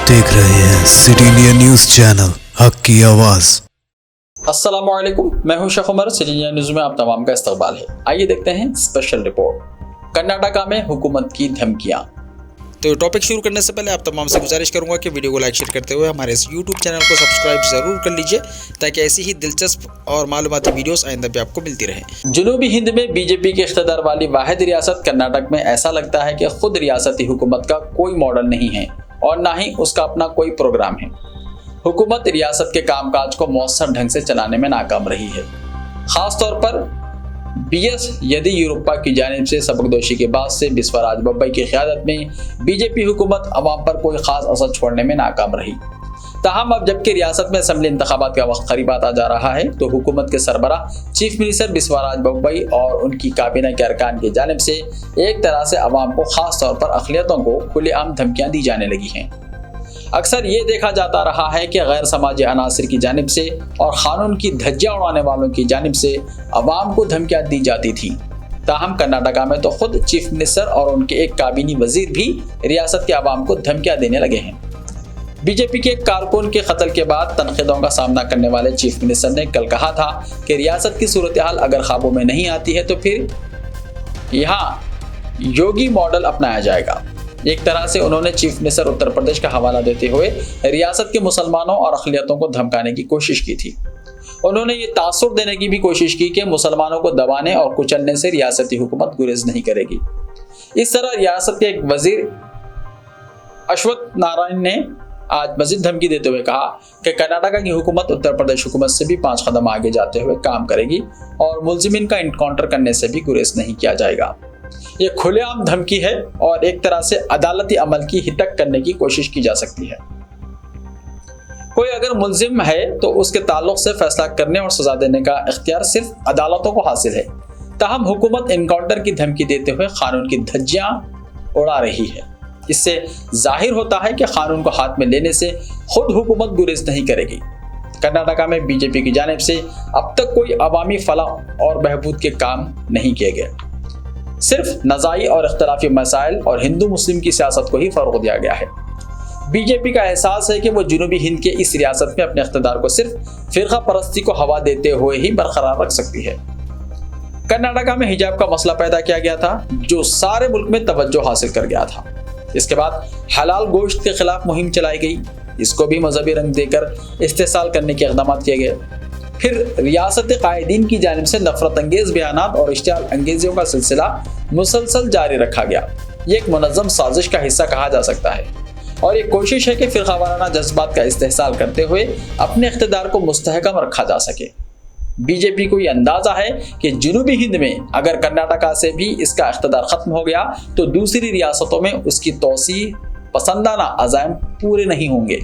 देख रहे हैं सिटी इंडिया न्यूज चैनल, हक की आवाज। अस्सलामुअलैकुम, मैं हूं Sheikh Umar. City India News में आप तमाम का इस्तकबाल है। आइए देखते हैं स्पेशल रिपोर्ट। कर्नाटका में हुकूमत की धमकियां। तो टॉपिक शुरू करने से पहले आप तमाम से गुजारिश करूंगा कि वीडियो को लाइक शेयर करते हुए हमारे इस यूट्यूब चैनल को सब्सक्राइब ज़रूर कर लीजिए, ताकि ऐसी ही दिलचस्प और मालूमाती वीडियोस आइंदा भी आपको मिलती रहे। जनूबी हिंद में बीजेपी के इख्तियार वाली वाहिद रियासत कर्नाटक में ऐसा लगता है कि खुद रियासती हुकूमत का कोई मॉडल नहीं है और ना ही उसका अपना कोई प्रोग्राम है। हुकूमत रियासत के कामकाज को मौसर ढंग से चलाने में नाकाम रही है। खासतौर पर BS येदियुरप्पा की जानिब से सबकदोशी के बाद से बिस्वराज बब्बई की क़यादत में बीजेपी हुकूमत अवाम पर कोई खास असर छोड़ने में नाकाम रही। ताहम अब जबकि रियासत में असम्बली इंतखाबात का वक्त करीब आता जा रहा है, तो हुकूमत के सरबराह चीफ मिनिस्टर बिस्वराज बब्बई और उनकी काबीना के अरकान की जानिब से एक तरह से अवाम को खास तौर पर अक़लियतों को खुलेआम धमकियाँ दी जाने लगी हैं। अक्सर ये देखा जाता रहा है कि गैर समाजी अनासिर की जानिब से और क़ानून की धज्जियाँ उड़ाने वालों की जानिब से अवाम को धमकियाँ दी जाती थी। ताहम कर्नाटका में तो खुद चीफ मिनिस्टर और उनके एक काबीनी वजीर भी रियासत के अवाम को धमकियाँ देने लगे हैं। बीजेपी के कारकुन के कत्ल के बाद तनकीदों का सामना करने वाले चीफ मिनिस्टर ने कल कहा था कि रियासत की सूरत हाल अगर ख्वाबों में नहीं आती है तो फिर यहाँ योगी मॉडल अपनाया जाएगा। एक तरह से उन्होंने चीफ मिनिस्टर उत्तर प्रदेश का हवाला देते हुए रियासत के मुसलमानों और अक़लियतों को धमकाने की कोशिश की थी। उन्होंने ये तासुर देने की भी कोशिश की कि मुसलमानों को दबाने और कुचलने से रियासती हुकूमत गुरेज नहीं करेगी। इस तरह रियासत के एक वजीर अश्वत्थ नारायण ने आज मजीद धमकी देते हुए कहा कि कर्नाटका की हुकूमत उत्तर प्रदेश हुकूमत से भी 5 कदम आगे जाते हुए काम करेगी और मुलजिमीन का इनकाउंटर करने से भी गुरेज नहीं किया जाएगा। ये खुलेआम धमकी है और एक तरह से अदालती अमल की हितक करने की कोशिश की जा सकती है। कोई अगर मुलजिम है तो उसके ताल्लुक से फैसला करने और सजा देने का इख्तियार सिर्फ अदालतों को हासिल है। ताहम हुकूमत इनकाउंटर की धमकी देते हुए कानून की धज्जियां उड़ा रही है। इससे जाहिर होता है कि कानून को हाथ में लेने से खुद हुकूमत गुरेज नहीं करेगी। कर्नाटका में बीजेपी की जानिब से अब तक कोई अवामी फलाह और बहबूद के काम नहीं किए गए। सिर्फ नज़ाई और इख्तलाफी मसाइल और हिंदू मुस्लिम की सियासत को ही फ़रोग़ दिया गया है। बीजेपी का एहसास है कि वो जनूबी हिंद के इस रियासत में अपने इख्तिदार को सिर्फ फ़िरका परस्ती को हवा देते हुए ही बरकरार रख सकती है। कर्नाटका में हिजाब का मसला पैदा किया गया था, जो सारे मुल्क में तवज्जो हासिल कर गया था। इसके बाद हलाल गोश्त के खिलाफ मुहिम चलाई गई, इसको भी मजहबी रंग देकर इस्तेसाल करने के इक़दाम किए गए। फिर रियासत कायदीन की जानिब से नफरत अंगेज बयानात और इश्तियाल अंगेजियों का सिलसिला मुसलसल जारी रखा गया। ये एक मुनज़्ज़म साजिश का हिस्सा कहा जा सकता है और ये कोशिश है कि फ़िरक़ावाराना जज्बात का इस्तेहसाल करते हुए अपने इख्तिदार को मुस्तहकम रखा जा सके। बीजेपी को ये अंदाज़ा है कि जनूबी हिंद में अगर कर्नाटका से भी इसका इख्तिदार ख़त्म हो गया तो दूसरी रियासतों में उसकी तोसी पसंदाना अज़ाइम पूरे नहीं होंगे।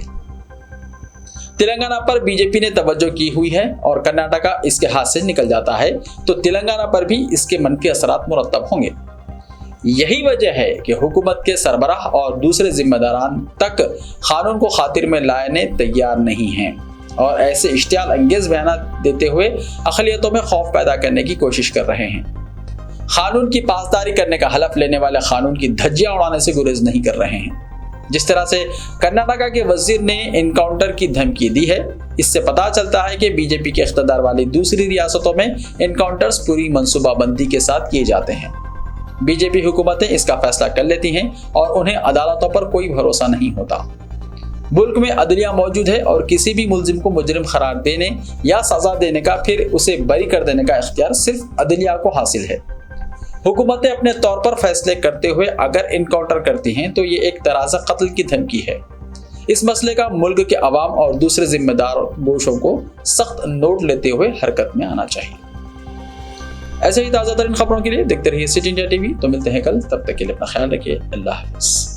तेलंगाना पर बीजेपी ने तवज्जो की हुई है और कर्नाटका इसके हाथ से निकल जाता है तो तेलंगाना पर भी इसके मनफी असरात मुरत्तब होंगे। यही वजह है कि हुकूमत के सरबराह और दूसरे जिम्मेदारान तक कानून को खातिर में लाने तैयार नहीं हैं और ऐसे इश्तियाल अंगेज बयान देते हुए अक़लियतों में खौफ पैदा करने की कोशिश कर रहे हैं। कानून की पासदारी करने का हलफ लेने वाले कानून की धज्जियां उड़ाने से गुरेज नहीं कर रहे हैं। जिस तरह से कर्नाटका के वजीर ने इनकाउंटर की धमकी दी है, इससे पता चलता है कि बीजेपी के इख्तियार वाली दूसरी रियासतों में इनकाउंटर्स पूरी मंसूबाबंदी के साथ किए जाते हैं। बीजेपी हुकूमतें इसका फैसला कर लेती हैं और उन्हें अदालतों पर कोई भरोसा नहीं होता। मुल्क में अदलिया मौजूद है और किसी भी मुलजिम को मुजरिम करार देने या सजा देने का फिर उसे बरी कर देने का इख्तियार सिर्फ अदलिया को हासिल है। हुकूमतें अपने तौर पर फैसले करते हुए अगर इनकाउंटर करती हैं तो ये एक तरह से कत्ल की धमकी है। इस मसले का मुल्क के अवाम और दूसरे जिम्मेदार गोशों को सख्त नोट लेते हुए हरकत में आना चाहिए। ऐसे ही ताज़ा तरीन खबरों के लिए देखते रहिए सिटी इंडिया टीवी। तो मिलते हैं कल, तब तक के लिए अपना ख्याल रखिए। अल्लाह हाफ़िज़।